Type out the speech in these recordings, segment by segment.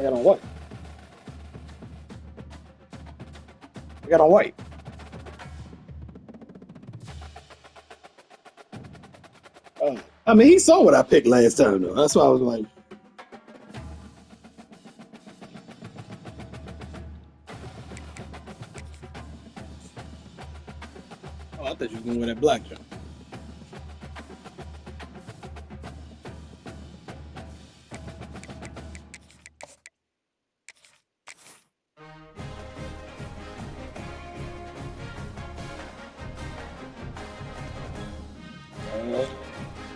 I got on white. I got on white. I mean, he saw what I picked last time, though. That's why I was like, oh, I thought you was going to wear that black jump.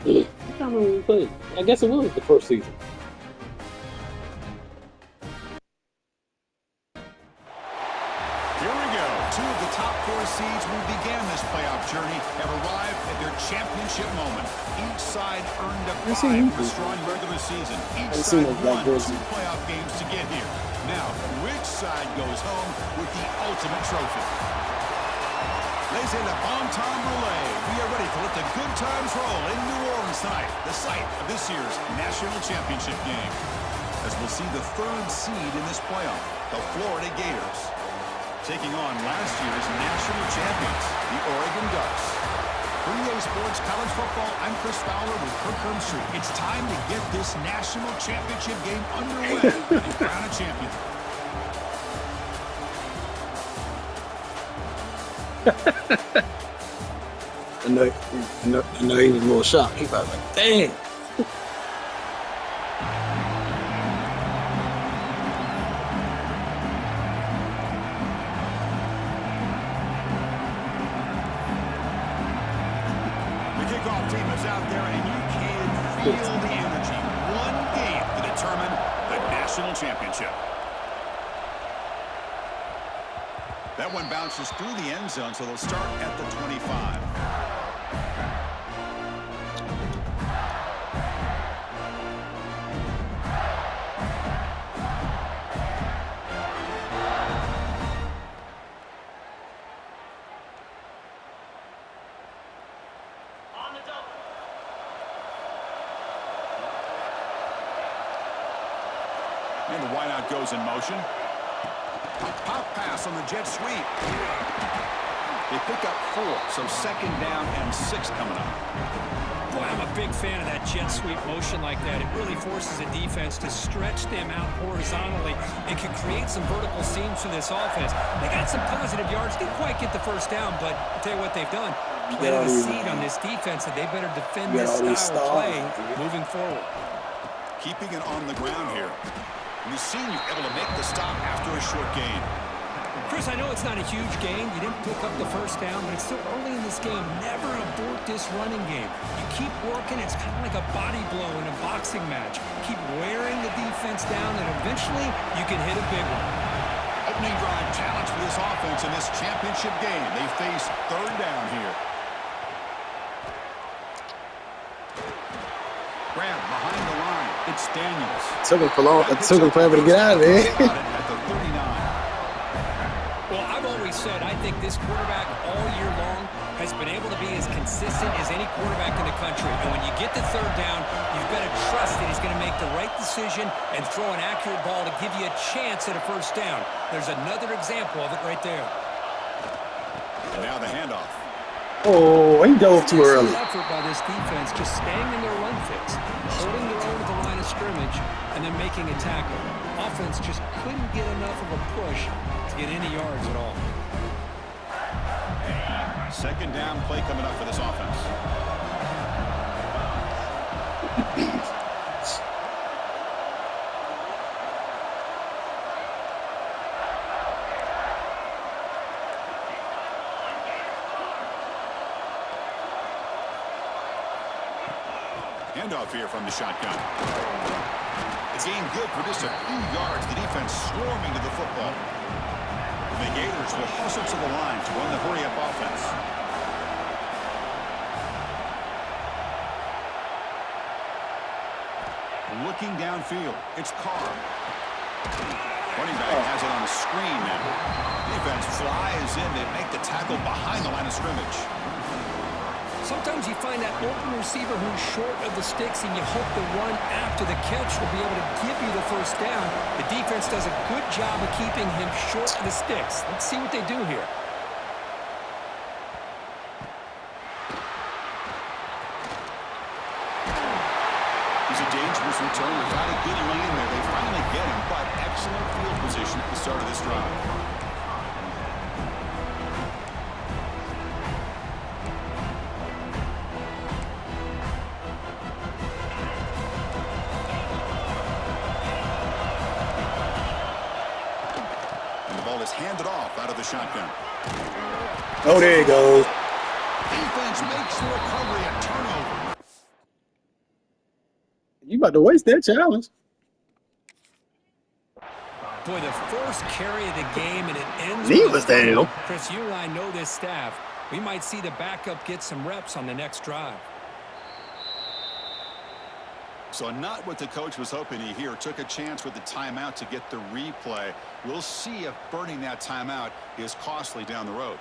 I can't remember when we played. I guess it was the first season. Here we go. Two of the top four seeds who began this playoff journey have arrived at their championship moment. Each side earned a bye for the strong regular season. Each side won 2 playoff games to get here. Now, which side goes home with the ultimate trophy? Laissez le bon temps rouler. We are ready to let the good times roll in New Orleans tonight, the site of this year's national championship game. As we'll see the 3rd seed in this playoff, the Florida Gators, taking on last year's national champions, the Oregon Ducks. For EA Sports College Football, I'm Chris Fowler with Kirk Herbstreit. It's time to get this national championship game underway and crown a champion. I know he was a little shocked. He was like, dang. The kickoff team is out there, and you can feel the energy. One game to determine the national championship. That one bounces through the end zone, so they'll start at the 25. And the wideout goes in motion. Pop pass on the jet sweep. They pick up 4, so 2nd down and 6 coming up. Boy, I'm a big fan of that jet sweep motion like that. It really forces a defense to stretch them out horizontally. It can create some vertical seams for this offense. They got some positive yards. Didn't quite get the 1st down, but I'll tell you what they've done. Planted a seed on this defense that they better defend this style of play moving forward. Keeping it on the ground here. And we've seen you able to make the stop after a short gain. Chris, I know it's not a huge gain. You didn't pick up the 1st down, but it's still early in this game. Never abort this running game. You keep working. It's kind of like a body blow in a boxing match. Keep wearing the defense down, and eventually you can hit a big one. Opening drive challenge for this offense in this championship game. They face 3rd down here. Grab behind the line. It's Daniels. It took him forever to get out of there. At the 39. Well, I've always said I think this quarterback all year long has been able to be as consistent as any quarterback in the country. And when you get the 3rd down, you've got to trust that he's going to make the right decision and throw an accurate ball to give you a chance at a 1st down. There's another example of it right there. And now the handoff. Oh, he dove too early. Effort by this defense, just staying in their run fix, holding their own at the line of scrimmage, and then making a tackle. Offense just couldn't get enough of a push to get any yards at all. 2nd down play coming up for this offense. Handoff here from the shotgun. The gain good for just a few yards. The defense swarming to the football. The Gators will hustle to the line to run the hurry-up offense. Looking downfield, it's Carr. Running back has it on a screen now. Defense flies in. They make the tackle behind the line of scrimmage. Sometimes you find that open receiver who's short of the sticks, and you hope the run after the catch will be able to give you the first down. The defense does a good job of keeping him short of the sticks. Let's see what they do here. He's a dangerous return without a good lane there. They finally get him, but excellent field position at the start of this drive. Handed off out of the shotgun. Oh, there he goes. Defense makes the recovery a turnover. You about to waste that challenge. Boy, the first carry of the game, and it ends. Knee was down. Chris, you and I know this staff. We might see the backup get some reps on the next drive. So not what the coach was hoping to hear. Took a chance with the timeout to get the replay. We'll see if burning that timeout is costly down the road.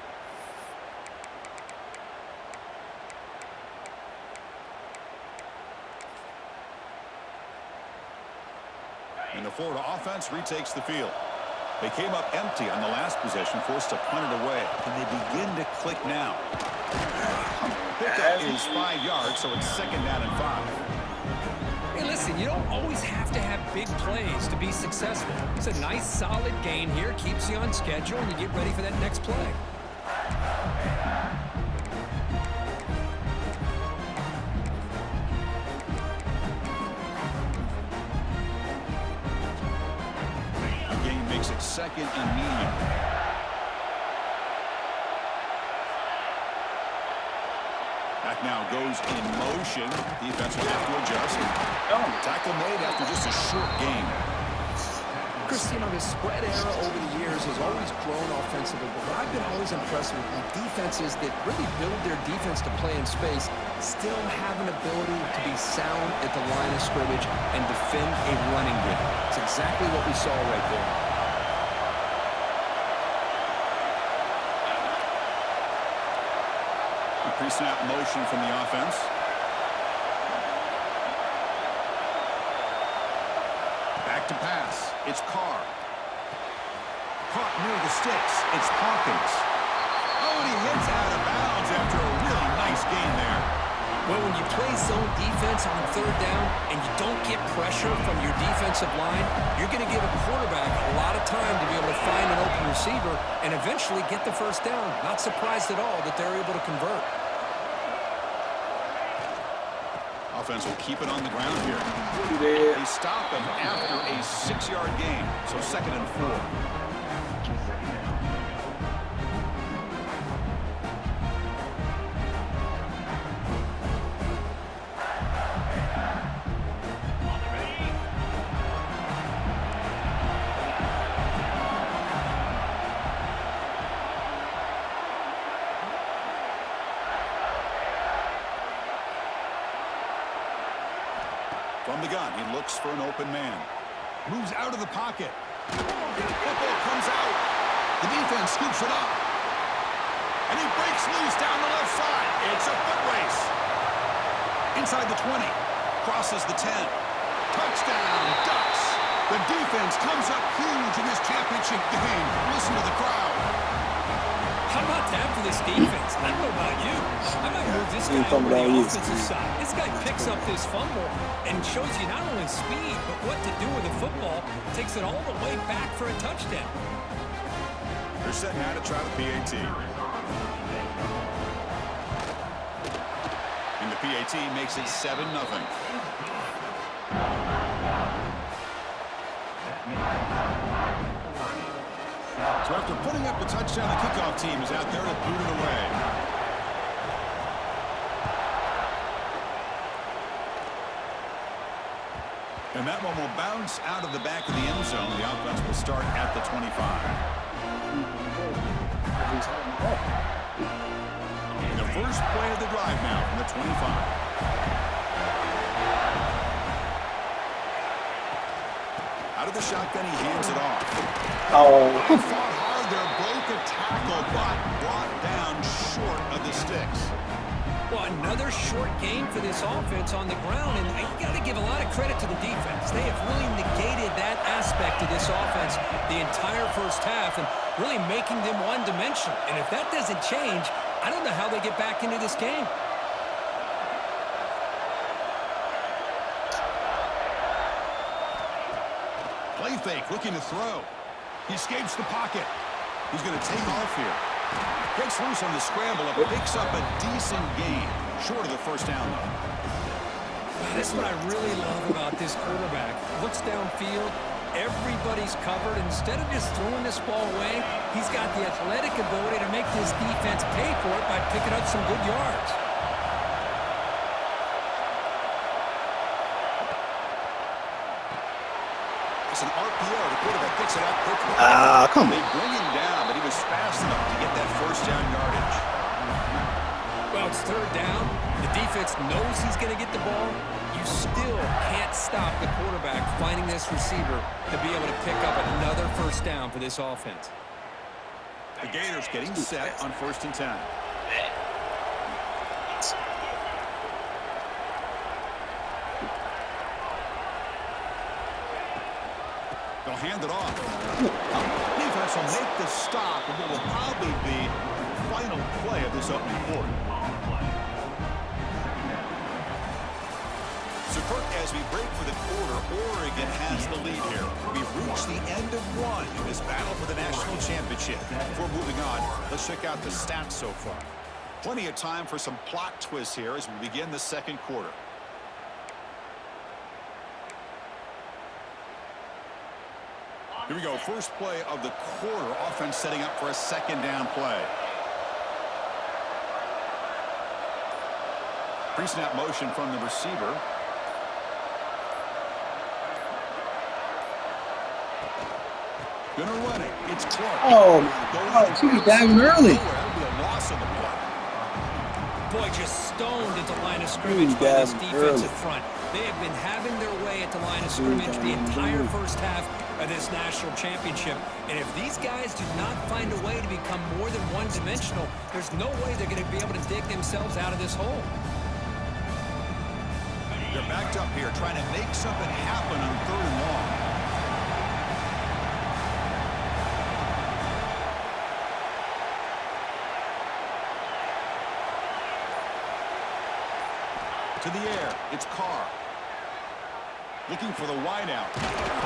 And the Florida offense retakes the field. They came up empty on the last possession, forced to punt it away. Can they begin to click now? Pickup is 5 yards, so it's 2nd down and 5. Hey, listen, you don't always have to have big plays to be successful. It's a nice, solid gain here. Keeps you on schedule, and you get ready for that next play. The gain makes it 2nd and medium. Back now goes in motion. Defense will have to adjust. Tackle made after just a short gain. Chris, you know, the spread era over the years has always grown offensively, but what I've been always impressed with defenses that really build their defense to play in space still have an ability to be sound at the line of scrimmage and defend a running game. It's exactly what we saw right there. Pre-snap motion from the offense. Back to pass. It's Carr. Caught near the sticks. It's Hawkins. Oh, and he hits out of bounds after a really nice gain there. Well, when you play zone defense on 3rd down and you don't get pressure from your defensive line, you're going to give a quarterback a lot of time to be able to find an open receiver and eventually get the first down. Not surprised at all that they're able to convert. Offense will keep it on the ground here. They stop him after a 6-yard gain, so 2nd and 4. From the gun, he looks for an open man. Moves out of the pocket. Football comes out. The defense scoops it up. And he breaks loose down the left side. It's a foot race. Inside the 20. Crosses the 10. Touchdown, Ducks. The defense comes up huge in this championship game. Listen to the crowd. How about that for this defense? I don't know about you. I might move this guy over to the offensive side. This guy picks up this fumble and shows you not only speed, but what to do with the football. Takes it all the way back for a touchdown. They're setting out to try the PAT. And the PAT makes it 7-0. So after putting up the touchdown, the kickoff team is out there to boot it away. And that one will bounce out of the back of the end zone. The offense will start at the 25. And the first play of the drive now from the 25. Out of the shotgun, he hands it off. Oh. He fought hard there, broke a tackle, but brought down short of the sticks. Well, Another short game for this offense on the ground, and you got to give a lot of credit to the defense. They have really negated that aspect of this offense the entire first half and really making them one-dimensional. And if that doesn't change, I don't know how they get back into this game. Play fake, looking to throw. He escapes the pocket. He's going to take off here. Gets loose on the scramble and picks up a decent gain. Short of the first down, though. That's what I really love about this quarterback. Looks downfield. Everybody's covered. Instead of just throwing this ball away, he's got the athletic ability to make this defense pay for it by picking up some good yards. It's an RPO. The quarterback picks it up quickly. Come They on. bring him down, but he was fast enough to get that first down yardage. Well, it's third down. The defense knows he's going to get the ball. You still can't stop the quarterback finding this receiver to be able to pick up another first down for this offense. The Gators getting set on 1st and 10. They'll hand it off. Defense will make the stop, and what will probably be the final play of this opening quarter. So, Kirk, as we break for the quarter, Oregon has the lead here. We've reached the end of one in this battle for the national championship. Before moving on, let's check out the stats so far. Plenty of time for some plot twists here as we begin the second quarter. Here we go, first play of the quarter. Offense setting up for a second down play. Pre-snap motion from the receiver. Gonna run it. It's Clark. Oh, my God. She was diving early. That'll be a loss on the play. Boy, just stoned at the line of scrimmage by this diving defensive early. front. They have been having their way at the line of scrimmage the entire first half of this national championship. And if these guys do not find a way to become more than one-dimensional, there's no way they're going to be able to dig themselves out of this hole. They're backed up here trying to make something happen on 3rd and long. To the air, it's Carr. Looking for the wideout.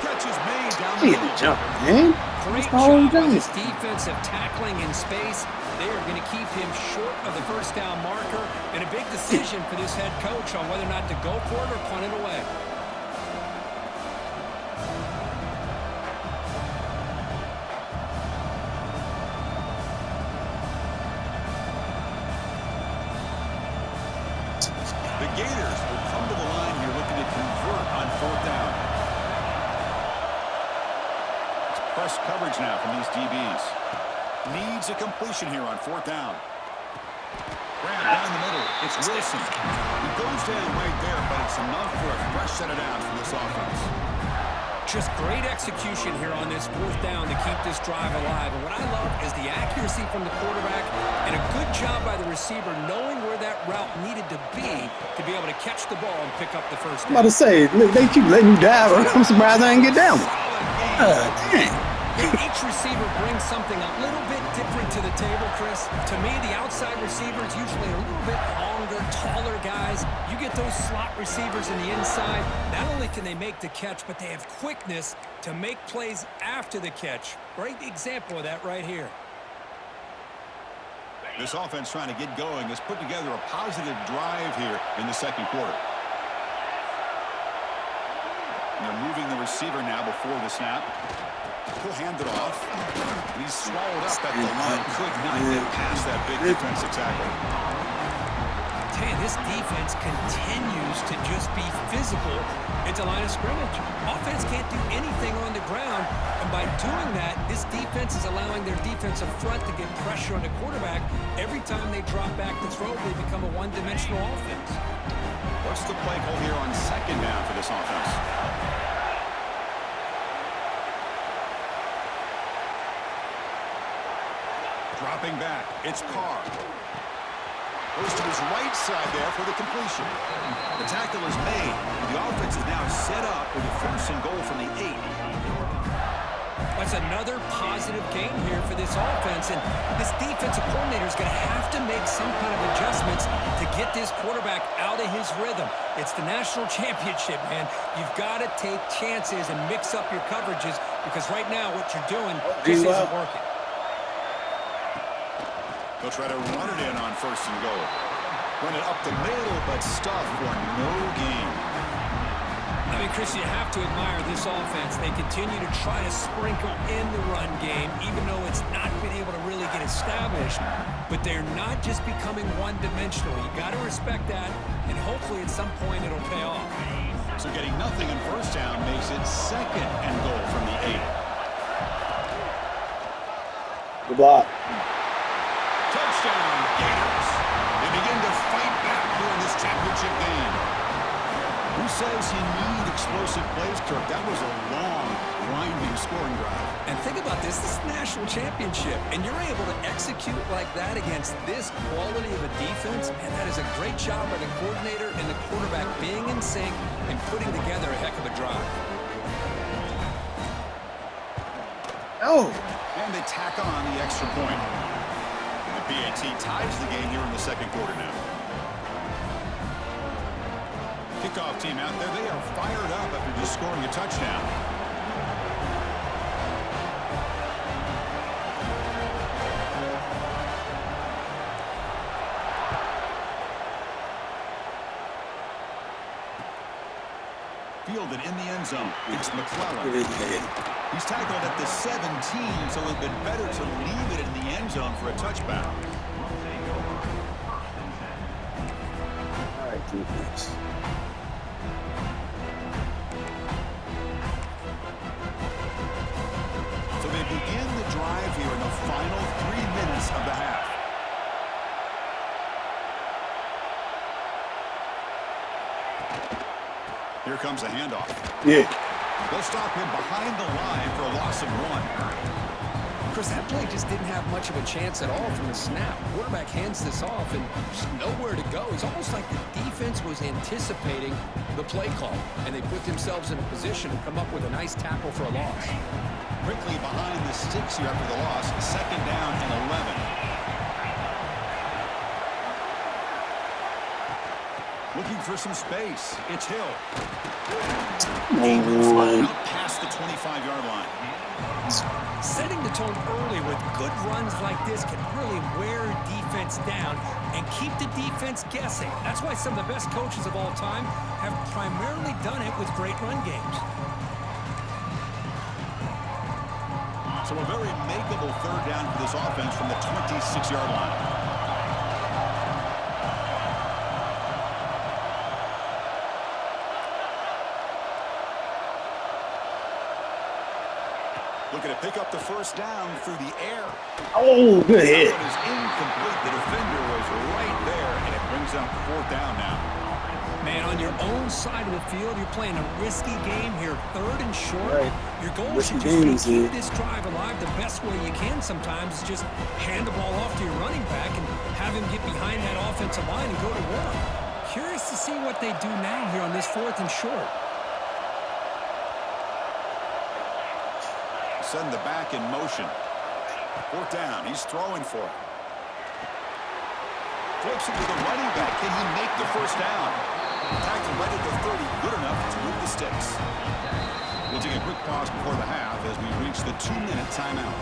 Catch is made down the He middle. had to jump, man. Great That's the whole job by thing. this defensive tackling in space. They are going to keep him short of the first down marker, and a big decision for this head coach on whether or not to go for it or punt it away. The Gators will come to the line here looking to convert on 4th down. It's press coverage now from these DBs. Needs a completion here on 4th down. Grant down the middle. It's Wilson. He goes down right there, but it's enough for a fresh set of downs for this offense. Just great execution here on this 4th down to keep this drive alive. And what I love is the accuracy from the quarterback and a good job by the receiver knowing where that route needed to be able to catch the ball and pick up the first I'm down. about to say, look, they keep letting you dive. I'm surprised I didn't get down. Dang. Each receiver brings something a little bit different to the table, Chris. To me, the outside receiver is usually a little bit longer, taller guys. You get those slot receivers in the inside. Not only can they make the catch, but they have quickness to make plays after the catch. Great example of that right here. This offense trying to get going has put together a positive drive here in the second quarter. They're moving the receiver now before the snap. He'll hand it off. And he's swallowed up at the line. Could not get past that big defensive tackle. Man, this defense continues to just be physical at the line of scrimmage. Offense can't do anything on the ground, and by doing that, this defense is allowing their defensive front to get pressure on the quarterback. Every time they drop back to throw, they become a one-dimensional offense. What's the play call here on 2nd down for this offense? Dropping back, it's Carr. Goes to his right side there for the completion. The tackle is made. The offense is now set up with a 1st and goal from the 8. That's another positive game here for this offense, and this defensive coordinator is going to have to make some kind of adjustments to get this quarterback out of his rhythm. It's the national championship, man. You've got to take chances and mix up your coverages because right now what you're doing just isn't working. They'll try to run it in on 1st and goal. Run it up the middle, but stuffed for no gain. I mean, Chris, you have to admire this offense. They continue to try to sprinkle in the run game, even though it's not been able to really get established. But they're not just becoming one-dimensional. You got to respect that, and hopefully at some point it'll pay off. So getting nothing in 1st down makes it 2nd and goal from the 8. Good block. Touchdown, Gators. They begin to fight back here in this championship game. Who says you need explosive plays, Kirk? That was a long, grinding scoring drive. And think about this. This is the national championship, and you're able to execute like that against this quality of a defense, and that is a great job by the coordinator and the quarterback being in sync and putting together a heck of a drive. Oh. And they tack on the extra point. The PAT ties the game here in the 2nd quarter now. Kickoff team out there, they are fired up after just scoring a touchdown. Fielded in the end zone. It's McClellan. He's tackled at the 17, so it would have been better to leave it in the end zone for a touchback. All right, defense. So they begin the drive here in the final 3 minutes of the half. Here comes a handoff. Yeah. They'll stop him behind the line for a loss of 1. Chris, that play just didn't have much of a chance at all from the snap. Quarterback hands this off and just nowhere to go. It's almost like the defense was anticipating the play call, and they put themselves in a position to come up with a nice tackle for a loss. Quickly behind the sticks here after the loss. 2nd down and 11. Looking for some space. It's Hill. Out past the 25-yard line. Setting the tone early with good runs like this can really wear a defense down and keep the defense guessing. That's why some of the best coaches of all time have primarily done it with great run games. So a very makeable 3rd down for this offense from the 26-yard line. Looking to pick up the 1st down through the air. Oh, good hit. That one is incomplete. The defender was right there, and it brings up 4th down now. Man, on your own side of the field, you're playing a risky game here. 3rd and short. Right. Your goal Risky should just be to games, keep this drive alive the best way you can sometimes is just hand the ball off to your running back and have him get behind that offensive line and go to work. Curious to see what they do now here on this 4th and short. Send the back in motion. 4th down. He's throwing for it. Flips it to the running back. Can he make the 1st down? Tackled right at the 30. Good enough to move the sticks. We'll take a quick pause before the half as we reach the 2-minute timeout.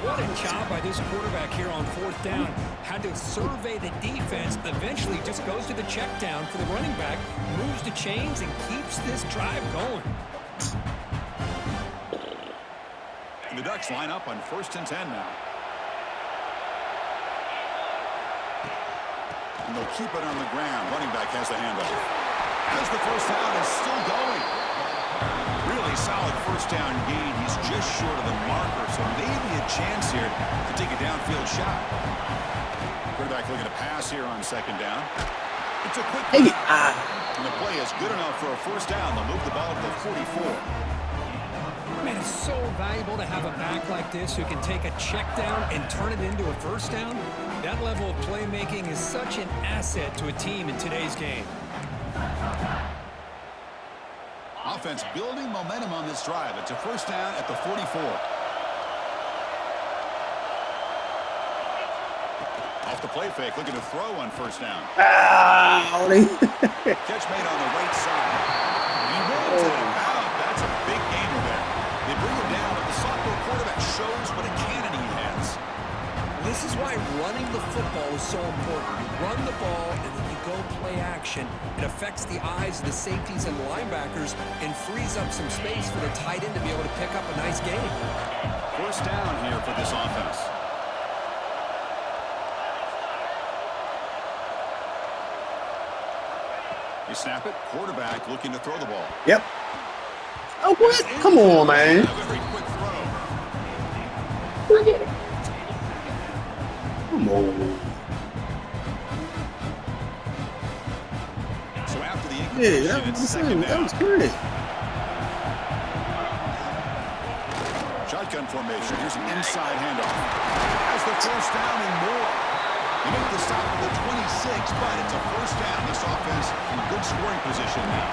What a job by this quarterback here on 4th down. Had to survey the defense. Eventually just goes to the check down for the running back. Moves the chains and keeps this drive going. The Ducks line up on 1st and 10 now. And they'll keep it on the ground. Running back has the handoff. As the 1st down is still going. Really solid 1st down gain. He's just short of the marker, so maybe a chance here to take a downfield shot. Quarterback looking to pass here on 2nd down. It's a quick pass. And the play is good enough for a 1st down. They'll move the ball to the 44. Man, it's so valuable to have a back like this who can take a check down and turn it into a 1st down. That level of playmaking is such an asset to a team in today's game. Offense building momentum on this drive. It's a first down at the 44. Off the play fake, looking to throw on first down. Ow! Catch made on the right side. He runs out of bounds. That's a big gainer there. They bring him down, but the sophomore quarterback shows what a cannon he has. This is why running the football is so important. You run the ball, and then you go play action. It affects the eyes of the safeties and linebackers and frees up some space for the tight end to be able to pick up a nice game. First down here for this offense. You snap it, quarterback looking to throw the ball. Yep. Oh, what? Come on, man. A very quick throw. Come on. So after the Yeah, incompletion, it's second that down. was good. Shotgun formation. Here's an inside handoff. Has the first down and more. They make the stop at the 26, but it's a first down. This offense in good scoring position now.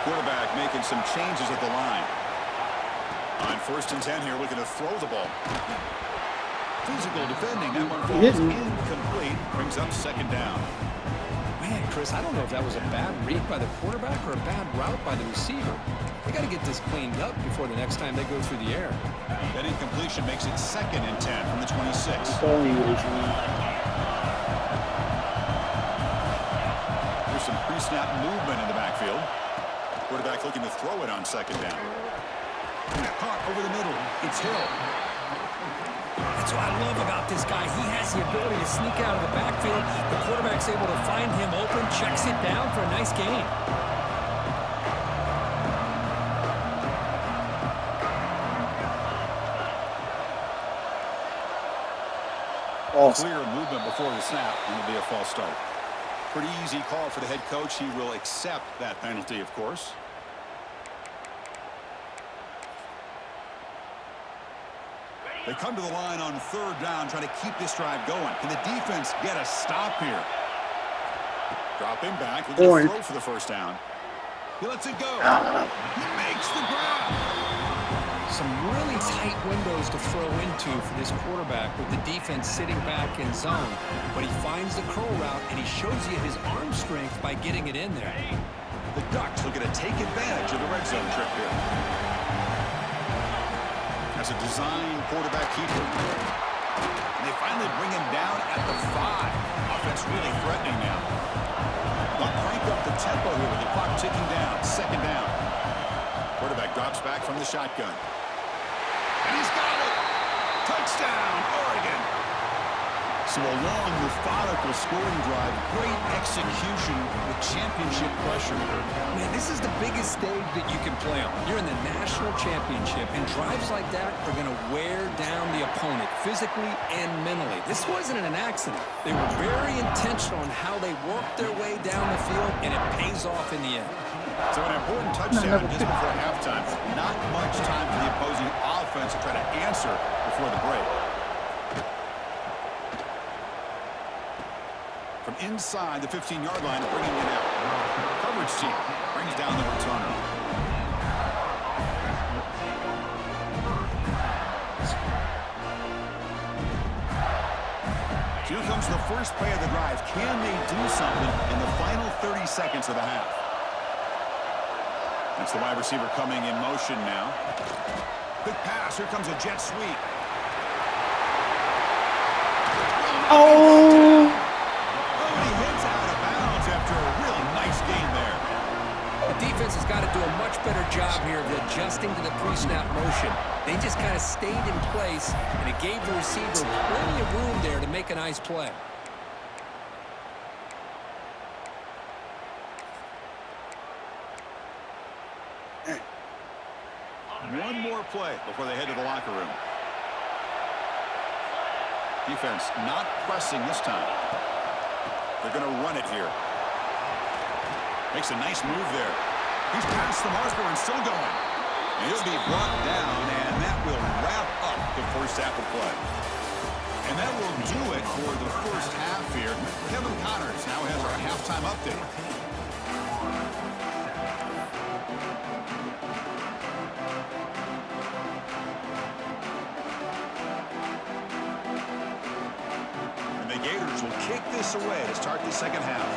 Quarterback making some changes at the line. On first and 10 here, looking to throw the ball. Physical defending. That one falls incomplete. Brings up second down. Man, Chris, I don't know if that was a bad read by the quarterback or a bad route by the receiver. They got to get this cleaned up before the next time they go through the air. That incompletion makes it second and 10 from the 26. There's some pre-snap movement in the backfield. Quarterback looking to throw it on second down. Caught over the middle. It's Hill. That's what I love about this guy. He has the ability to sneak out of the backfield. The quarterback's able to find him open, checks it down for a nice gain. Clear movement before the snap, and it'll be a false start. Pretty easy call for the head coach. He will accept that penalty, of course. They come to the line on third down, trying to keep this drive going. Can the defense get a stop here? Dropping back, looking to throw for the first down. He lets it go. He makes the grab. Some really tight windows to throw into for this quarterback with the defense sitting back in zone. But he finds the curl route, and he shows you his arm strength by getting it in there. The Ducks looking to take advantage of the red zone trip here. That's a design quarterback keeper. And they finally bring him down at the 5. Offense really threatening now. They'll crank up the tempo here with the clock ticking down. Second down. Quarterback drops back from the shotgun. And he's got it! Touchdown, Oregon! So a long, methodical scoring drive. Great execution with championship pressure. Man, this is the biggest stage that you can play on. You're in the national championship, and drives like that are going to wear down the opponent physically and mentally. This wasn't an accident. They were very intentional in how they worked their way down the field, and it pays off in the end. So an important touchdown just before halftime. Not much time for the opposing offense to try to answer before the break. From inside the 15-yard line, bringing it out. Coverage team brings down the returner. So here comes the first play of the drive. Can they do something in the final 30 seconds of the half? That's the wide receiver coming in motion now. Quick pass. Here comes a jet sweep. Oh! Oh, he hits out of bounds after a really nice game there. The defense has got to do a much better job here of adjusting to the pre-snap motion. They just kind of stayed in place, and it gave the receiver plenty of room there to make a nice play. One more play before they head to the locker room. Defense not pressing this time. They're going to run it here. Makes a nice move there. He's past the marker and still going. And he'll be brought down, and that will wrap up the first half of play. And that will do it for the first half here. Kevin Connors now has our halftime update. And the Gators will kick this away to start the second half.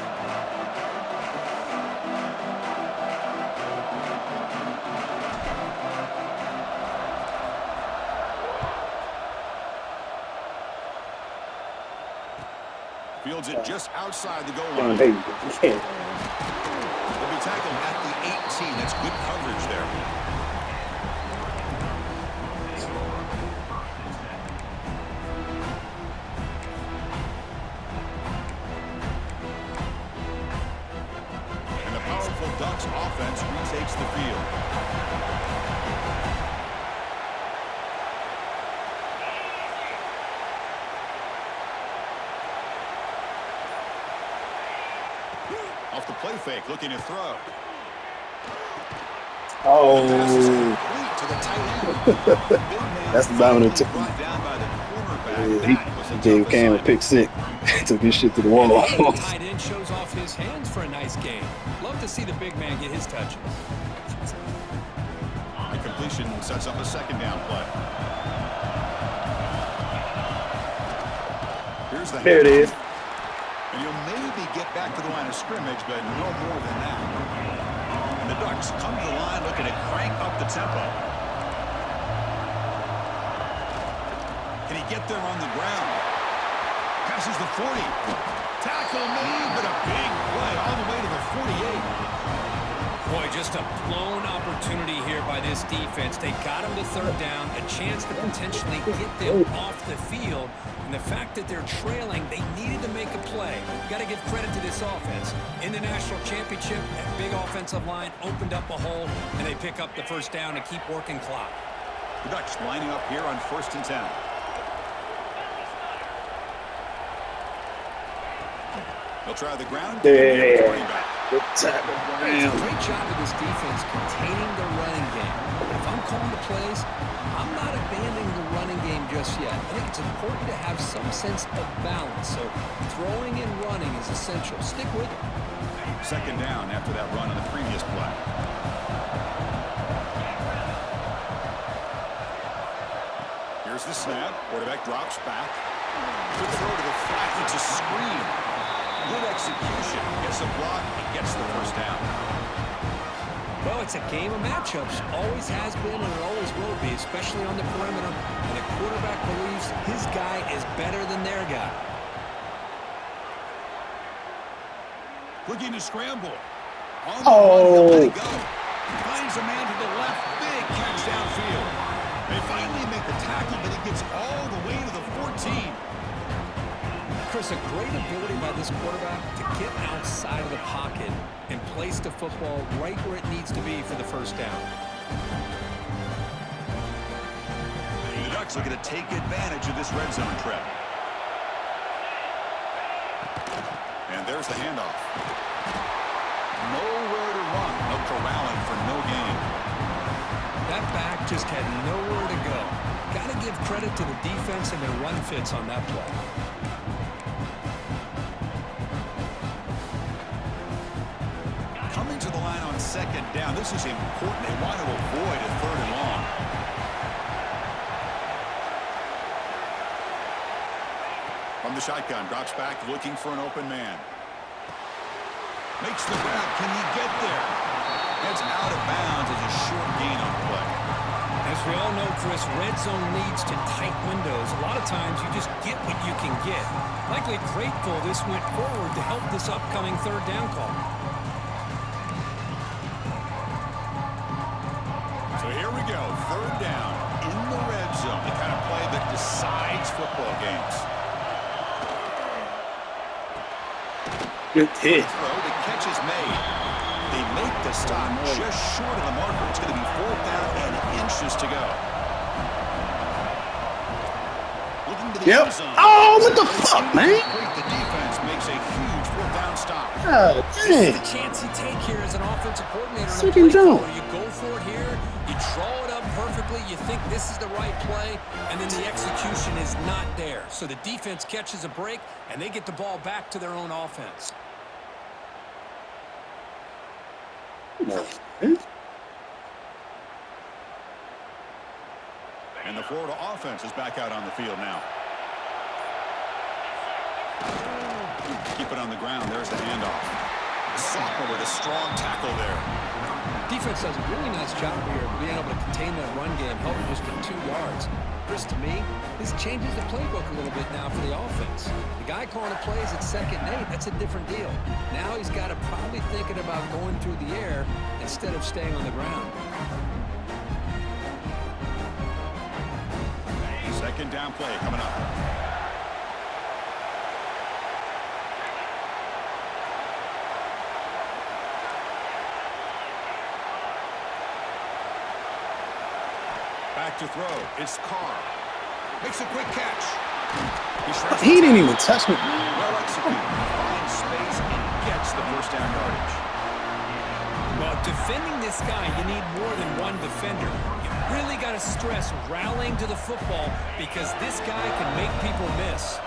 Fields it just outside the goal line. They'll be tackled at the 18. That's good coverage there. And the powerful Ducks offense retakes the field. Off the play fake, looking to throw. Oh, that's the bound that took him. He gave Cam a pick six. Took his shit to the wall. The tight end shows off his hands for a nice game. Love to see the big man get his touches. The completion sets up a second down play. Here's the There it is. And you'll maybe get back to the line of scrimmage, but no more than that. And the Ducks come to the line looking to crank up the tempo. Can he get there on the ground? Passes the 40. Tackle made, but a big play all the way to the 48. Boy, just a blown opportunity here by this defense. They got him to third down, a chance to potentially get them off the field. And the fact that they're trailing, they needed to make a play. Got to give credit to this offense. In the national championship, that big offensive line opened up a hole, and they pick up the first down and keep working clock. The Ducks lining up here on 1st and 10. They'll try the ground. Yeah. Great job of this defense containing the running game. If I'm calling the plays, I'm not abandoning the running game just yet. I think it's important to have some sense of balance. So throwing and running is essential. Stick with it. Second down after that run on the previous play. Here's the snap. Quarterback drops back. Good throw to the flat. It's a screen. Good execution. Gets a block and gets the first down. Well, it's a game of matchups. Always has been and it always will be, especially on the perimeter. And the quarterback believes his guy is better than their guy. Looking to scramble. On the run, he'll let it go. Finds a man to the left. Big catch downfield. They finally make the tackle, but he gets all the way to the 14. Chris, a great ability by this quarterback to get outside of the pocket and place the football right where it needs to be for the first down. The Ducks looking to take advantage of this red zone trap. And there's the handoff. Nowhere to run. No corralling for no gain. That back just had nowhere to go. Got to give credit to the defense and their run fits on that play. Coming to the line on second down. This is important. They want to avoid a third and long. From the shotgun, drops back, looking for an open man. Makes the grab. Can he get there? It's out of bounds as a short gain on the play. As we all know, Chris, red zone leads to tight windows. A lot of times you just get what you can get. Likely grateful this went forward to help this upcoming third down call. So here we go, third down in the red zone. The kind of play that decides football games. Good hit. Throw, the catch is made. They make the stop just short of the marker. It's going to be 4th down and inches to go. Looking to the end zone. Oh, what the fuck, man? The defense makes a huge 4th down stop. God This is dang. the chance you take here as an offensive coordinator. Second down. You go for it here. You draw it up perfectly, you think this is the right play, and then the execution is not there. So the defense catches a break, and they get the ball back to their own offense. And the Florida offense is back out on the field now. Keep it on the ground. There's the handoff. Sophomore with a strong tackle there. Defense does a really nice job here of being able to contain that run game, helping just for 2 yards. Chris, to me, this changes the playbook a little bit now for the offense. The guy calling the plays at 2nd and 8, that's a different deal. Now he's got to probably thinking about going through the air instead of staying on the ground. 2nd down play coming up. Back to throw. It's Carr. Makes a quick catch. He didn't even touch me. Well executed. Finds space and gets the 1st down yardage. Well, defending this guy, you need more than one defender. You really got to stress rallying to the football because this guy can make people miss.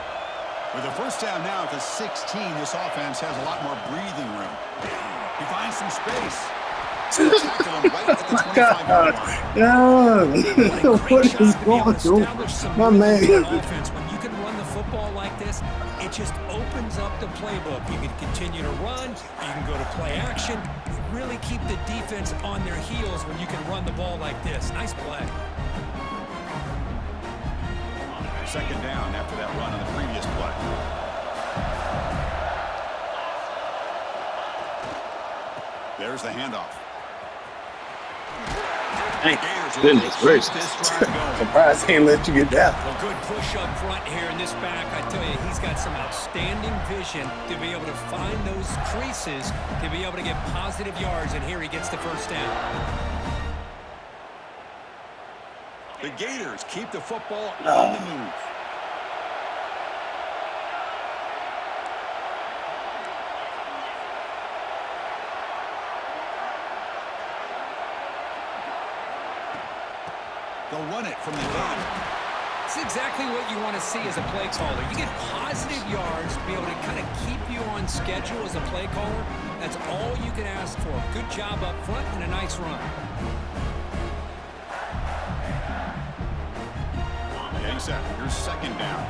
With a 1st down now at the 16, this offense has a lot more breathing room. He finds some space. Tackle him right at the 25-yard line. Yeah. What is going on? My man. Offense, when you can run the football like this, it just opens up the playbook. You can continue to run. You can go to play action. You really keep the defense on their heels when you can run the ball like this. Nice play. 2nd down after that run on the previous play. There's the handoff. Thank goodness gracious. Surprised he didn't let you get that. Well, good push up front here in this back. I tell you, he's got some outstanding vision to be able to find those creases, to be able to get positive yards, and here he gets the 1st down. The Gators keep the football on the move. They'll run it from the gun. It's exactly what you want to see as a play caller. You get positive yards to be able to kind of keep you on schedule as a play caller. That's all you can ask for. Good job up front and a nice run. Getting set. Here's 2nd down.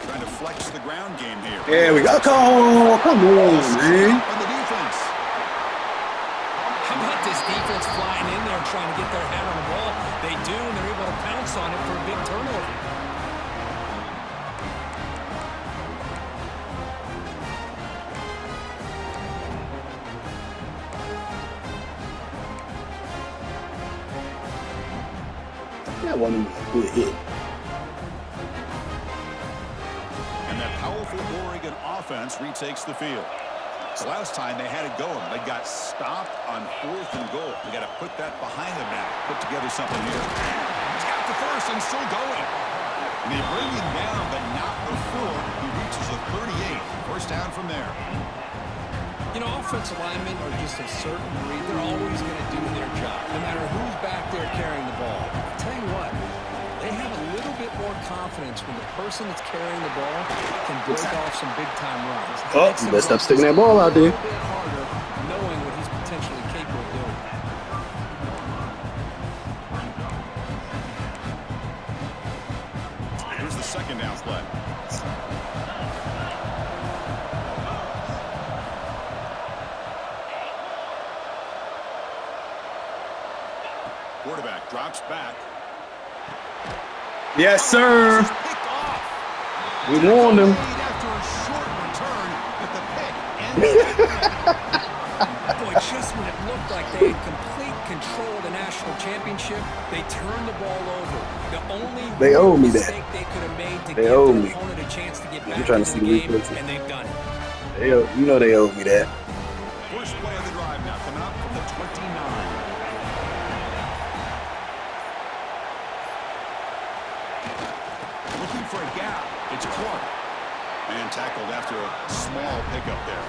Trying to flex the ground game here. There we go. Oh, come on, man. On the defense. How about this defense flying in there trying to get their hand on the ball? They do, and they're able to pounce on it for a big turnover. That wasn't a good hit. And that powerful Oregon offense retakes the field. The last time they had it going, they got stopped on 4th and goal. They got to put that behind them now. Put together something here. He's got the 1st and still going. And they bring him down, but not before he reaches the 38. 1st down from there. You know, offensive linemen are just a certain breed. They're always going to do their job, no matter who's back there carrying the ball. I'll tell you what, they have a little bit more confidence when the person that's carrying the ball can break off some big-time runs. Oh, you better stop sticking that ball out there. A little bit harder knowing what he's potentially capable of doing. Here's the 2nd down play. Quarterback drops back. Yes, sir. We warned him. After a short return, but the pick ends. Boy, just when it looked like they had complete control of the national championship, they turned the ball over. The only They owe me that. mistake they could have made to They give owe their me. opponent a chance to get I'm back trying to into see the the game, replay. and they've done it. You know they owe me that. First play of the drive now coming up from the 29. for a gap. It's Clark. And tackled after a small pickup there.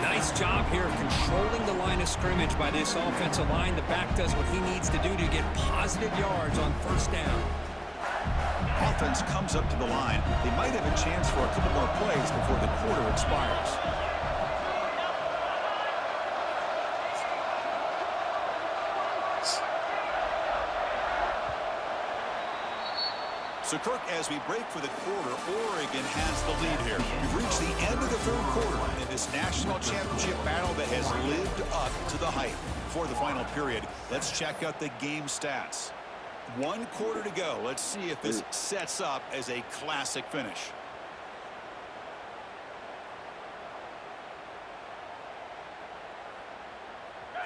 Nice job here of controlling the line of scrimmage by this offensive line. The back does what he needs to do to get positive yards on first down. Offense comes up to the line. They might have a chance for a couple more plays before the quarter expires. So, Kirk, as we break for the quarter, Oregon has the lead here. We've reached the end of the third quarter in this national championship battle that has lived up to the hype. Before the final period, let's check out the game stats. 1 quarter to go. Let's see if this sets up as a classic finish.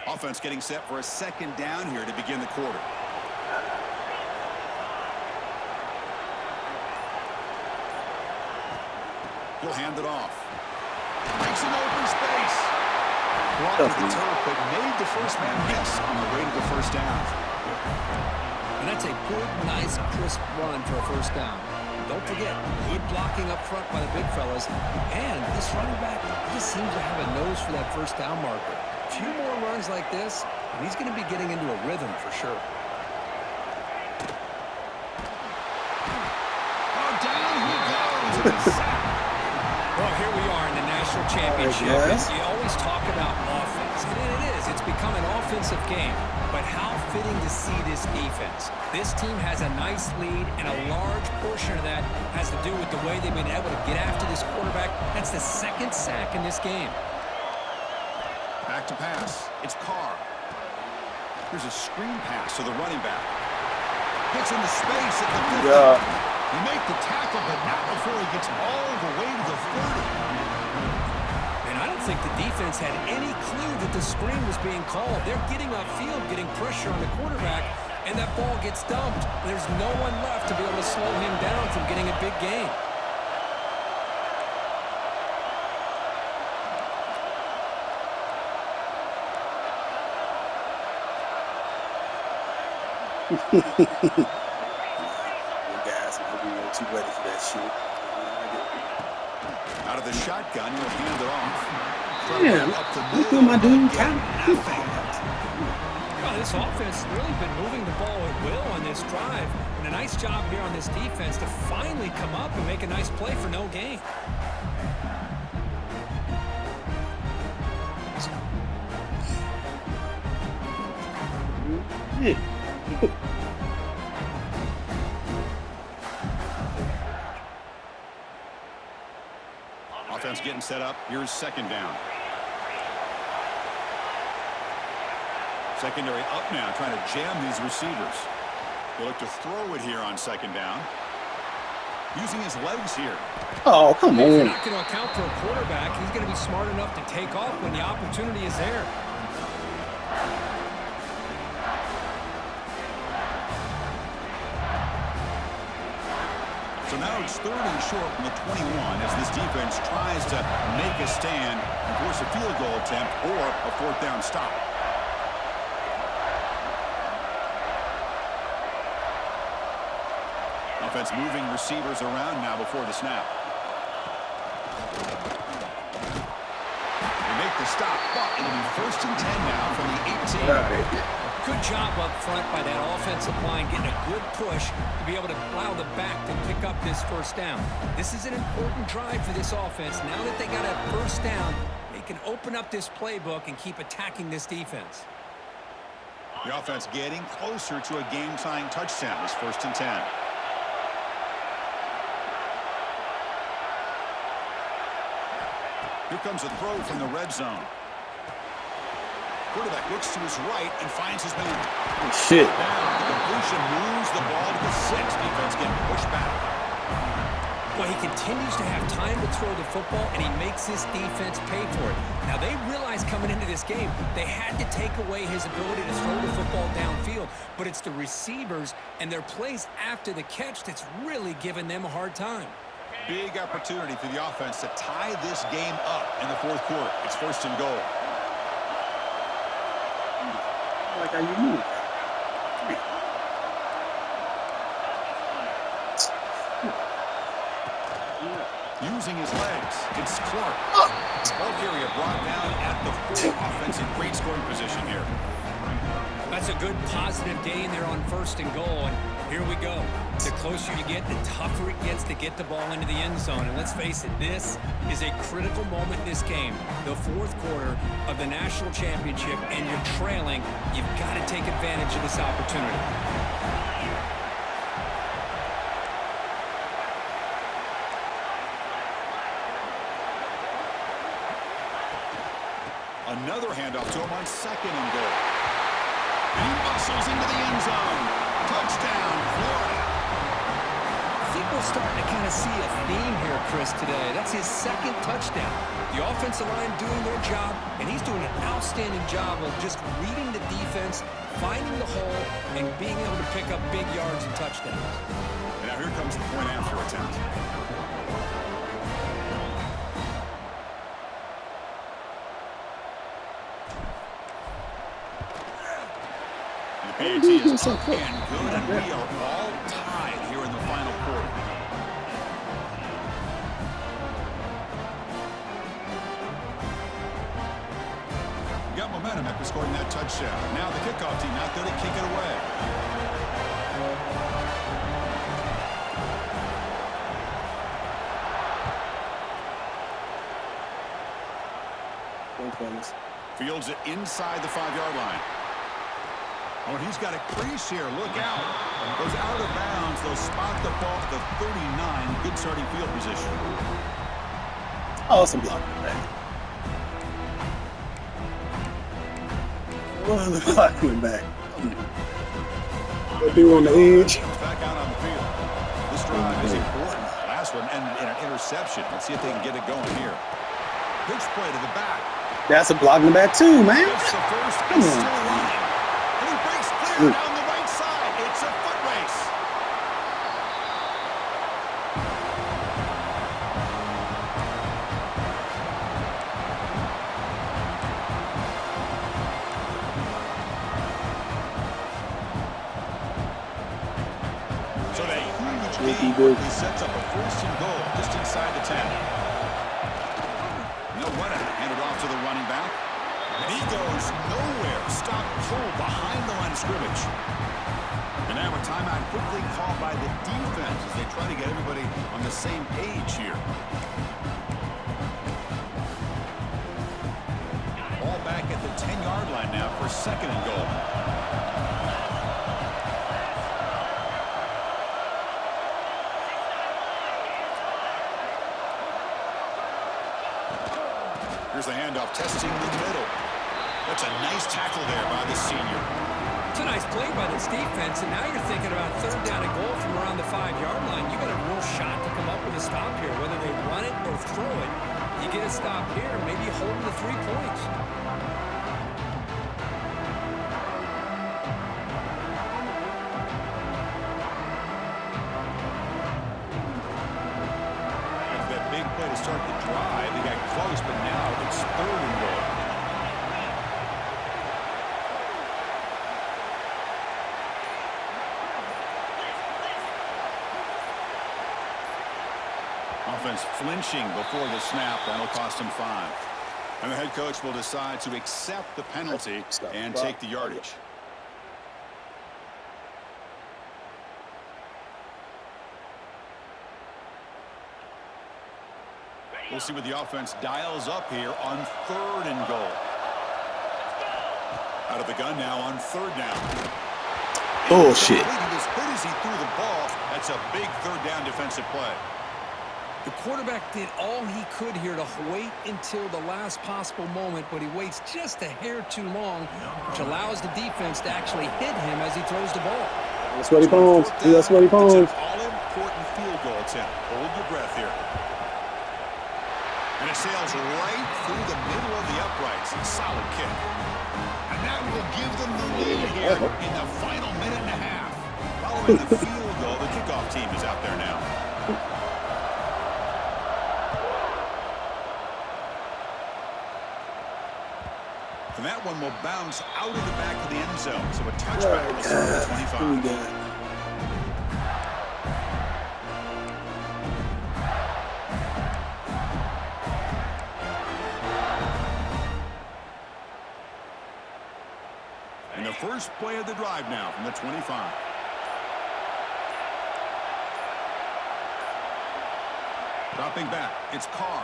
Offense getting set for a second down here to begin the quarter. He'll hand it off. Makes an open space. Blocked at the turf, but made the first man miss on the way to the first down. And that's a good, nice, crisp run for a first down. Don't forget, good blocking up front by the big fellas. And this running back just seems to have a nose for that first down marker. A few more runs like this, and he's going to be getting into a rhythm for sure. Oh, down he goes. And he's sacked. Well, here we are in the national championship. You always talk about offense, and it is. It's become an offensive game. But how fitting to see this defense. This team has a nice lead, and a large portion of that has to do with the way they've been able to get after this quarterback. That's the second sack in this game. Back to pass. It's Carr. Here's a screen pass to the running back. Gets into space at the 50. He made the tackle, but not before he gets all the way to the 30. And I don't think the defense had any clue that the screen was being called. They're getting upfield, getting pressure on the quarterback, and that ball gets dumped. There's no one left to be able to slow him down from getting a big gain. Too ready for that shit. Out of the shotgun, he'll hand it off. Yeah, you feel my dude count. Well, this offense has really been moving the ball at will on this drive. And a nice job here on this defense to finally come up and make a nice play for no gain. Yeah. Offense getting set up. Here's second down. Secondary up now, trying to jam these receivers. They look to throw it here on second down. Using his legs here. Oh, come If you're on. not going to account for a quarterback, he's going to be smart enough to take off when the opportunity is there. So now it's 3rd and short from the 21 as this defense tries to make a stand and force a field goal attempt or a 4th down stop. Offense moving receivers around now before the snap. They make the stop, but it'll be 1st and 10 now from the 18. Good job up front by that offensive line, getting a good push to be able to allow the back to pick up this first down. This is an important drive for this offense. Now that they got a first down, they can open up this playbook and keep attacking this defense. The offense getting closer to a game-tying touchdown. It's 1st and 10. Here comes a throw from the red zone. Quarterback looks to his right and finds his man. Shit. Now the completion moves the ball to the 6. Defense getting pushed back. Well, he continues to have time to throw the football, and he makes his defense pay for it. Now, they realized coming into this game they had to take away his ability to throw the football downfield, but it's the receivers and their plays after the catch that's really giving them a hard time. Big opportunity for the offense to tie this game up in the 4th quarter. It's 1st and goal. Like how you move. using his legs. It's Clark. Ball carrier brought down at the 4. Offense in great scoring position here. That's a good positive gain there on 1st and goal. And here we go. The closer you get, the tougher it gets to get the ball into the end zone. And let's face it, this is a critical moment in this game. The 4th quarter of the national championship, and you're trailing. You've got to take advantage of this opportunity. Another handoff to him on 2nd and goal. And he muscles into the end zone. Touchdown, Florida. I think we're starting to kind of see a theme here, Chris, today. That's his 2nd touchdown. The offensive line doing their job, and he's doing an outstanding job of just reading the defense, finding the hole, and being able to pick up big yards and touchdowns. And now here comes the point after attempt. PAT is up and good, and we are all tied here in the final quarter. We got momentum after scoring that touchdown. Now the kickoff team out there to kick it away. Fields it inside the 5-yard line. Oh, and he's got a crease here. Look out. Goes out of bounds. They'll spot the ball at the 39. Good starting field position. Awesome block back. Well, the block went back. They do on the edge. Back out on the field. This drive is important. Last one ended in an interception. Let's see if they can get it going here. Pitch play to the back. That's a block in the back too, man. Gets the first. Come on. Still running. And he breaks clear down the right side. It's a foot race. So that huge gain he sets up a 1st and goal just inside the 10. No what handed off to the running back. And he goes nowhere. Stop pull behind the line of scrimmage. And now a timeout quickly called by the defense as they try to get everybody on the same page here. Ball back at the 10-yard line now for 2nd and goal. Here's the handoff, testing the middle. That's a nice tackle there by the senior. It's a nice play by this defense, and now you're thinking about 3rd down and goal from around the 5-yard line. You got a real shot to come up with a stop here, whether they run it or throw it. You get a stop here, maybe you hold them to 3 points. That big play to start the drive. They got close, but now it's 3rd and goal. Offense flinching before the snap. That'll cost him 5. And the head coach will decide to accept the penalty and take the yardage. We'll see what the offense dials up here on 3rd and goal. Out of the gun now on 3rd down. Bullshit. As good as he threw the ball, that's a big 3rd down defensive play. The quarterback did all he could here to wait until the last possible moment, but he waits just a hair too long, which allows the defense to actually hit him as he throws the ball. That's what he pawns. That's what he pawns. It's an all-important field goal attempt. Hold your breath here. And it sails right through the middle of the uprights. Solid kick. And that will give them the lead here in the final minute and a half. Following the field goal, the kickoff team is out there now. And that one will bounce out of the back of the end zone. So a touchback will serve the 25. first play of the drive now from the 25. Dropping back, it's Carr.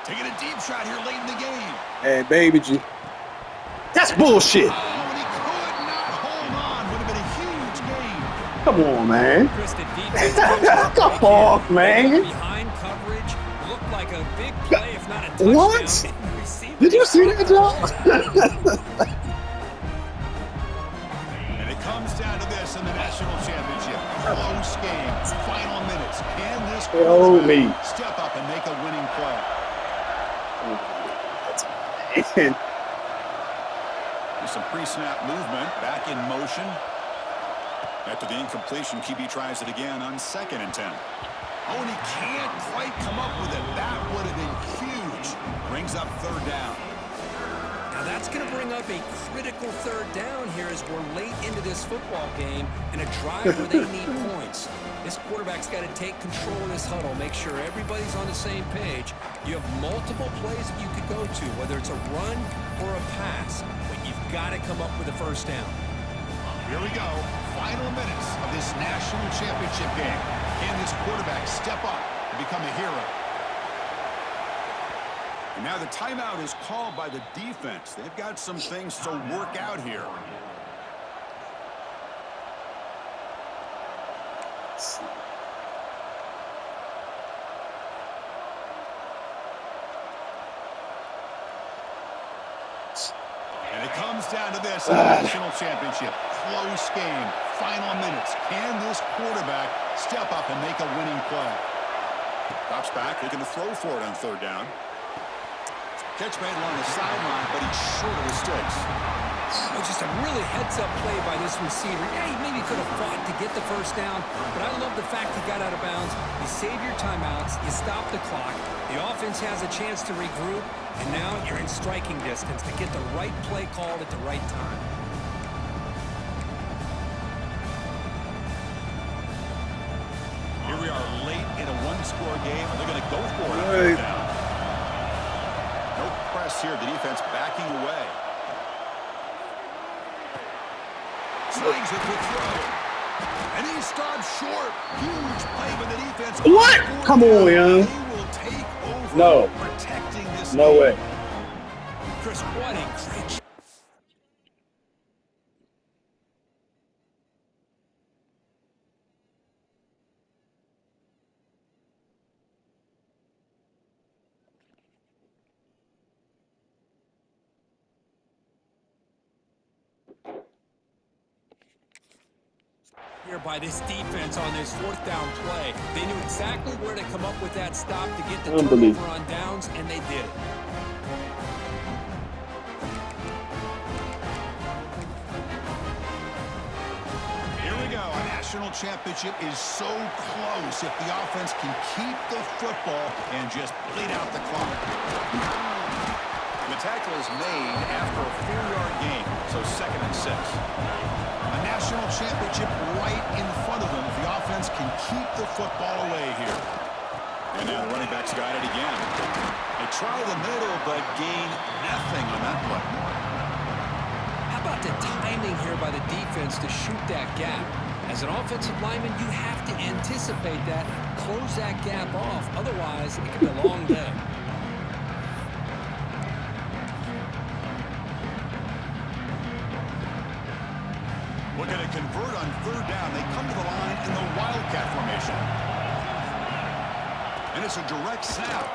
Taking a deep shot here late in the game. Hey, baby G. That's bullshit. Oh, and he could not hold on. Would have been a huge gain. Come on, man. Chris, the defense Come on, man. behind coverage, looked like a big play, if not a touchdown. What? Did you see that, Joe? And it comes down to this in the national championship. Close game, final minutes. Can this quarterback step up and make a winning play? Man. There's some pre-snap movement, back in motion. After the incompletion, QB tries it again on 2nd and 10. Oh, and he can't quite come up with it. That would have been huge. Brings up 3rd down. Now that's going to bring up a critical 3rd down here as we're late into this football game in a drive where they need points. This quarterback's got to take control of this huddle, make sure everybody's on the same page. You have multiple plays that you could go to, whether it's a run or a pass, but you've got to come up with a 1st down. Here we go. Final minutes of this national championship game. Can this quarterback step up and become a hero? And now the timeout is called by the defense. They've got some things to work out here. And it comes down to this in the national championship. Close game. Final minutes. Can this quarterback step up and make a winning play? Drops back, looking to throw for it on 3rd down. Catch made along the sideline, but he's short of the sticks. Oh, just a really heads-up play by this receiver. Yeah, he maybe could have fought to get the 1st down, but I love the fact he got out of bounds. You save your timeouts, you stop the clock, the offense has a chance to regroup, and now you're in striking distance to get the right play called at the right time. Here we are late in a 1-score game, and they're going to go for it on 3rd down. No press here, the defense backing away. Slings a quick throw. And he stops short. Huge play by the defense. What? Come on, young. They will take over No. protecting this No game. way. Chris, what a great here by this defense on this 4th down play. They knew exactly where to come up with that stop to get the turnover on downs, and they did it. Here we go. A national championship is so close if the offense can keep the football and just bleed out the clock. The tackle is made after a 4-yard gain, so 2nd and 6. A national championship right in front of them if the offense can keep the football away here. And now the running back's got it again. They try the middle, but gain nothing on that play. How about the timing here by the defense to shoot that gap? As an offensive lineman, you have to anticipate that, close that gap off. Otherwise, it could be a long day. Looking to convert on 3rd down. They come to the line in the Wildcat formation. And it's a direct snap.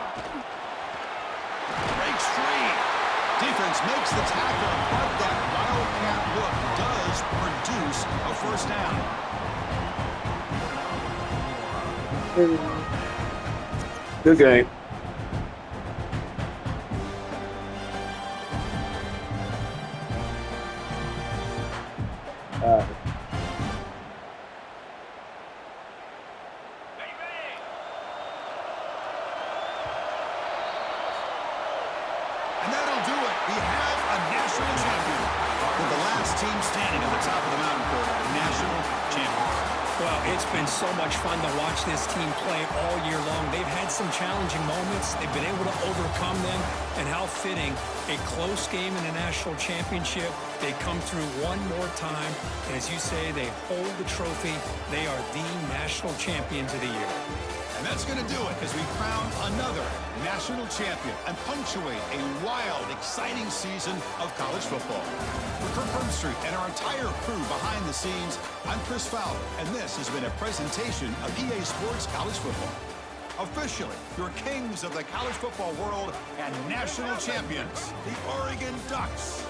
Breaks free. Defense makes the tackle, but that Wildcat look does produce a 1st down. Good game. And that'll do it. We have a national champion. With the last team standing at the top of the mountain for national champions. Well, it's been so much fun to watch this team play all year long. They've had some challenging moments. They've been able to overcome them. And how fitting, a close game in a national championship They come through one more time, and as you say, they hold the trophy. They are the national champions of the year. And that's going to do it as we crown another national champion and punctuate a wild, exciting season of college football. For Kirk Herbstreit and our entire crew behind the scenes, I'm Chris Fowler, and this has been a presentation of EA Sports College Football. Officially, your kings of the college football world and national champions, the Oregon Ducks.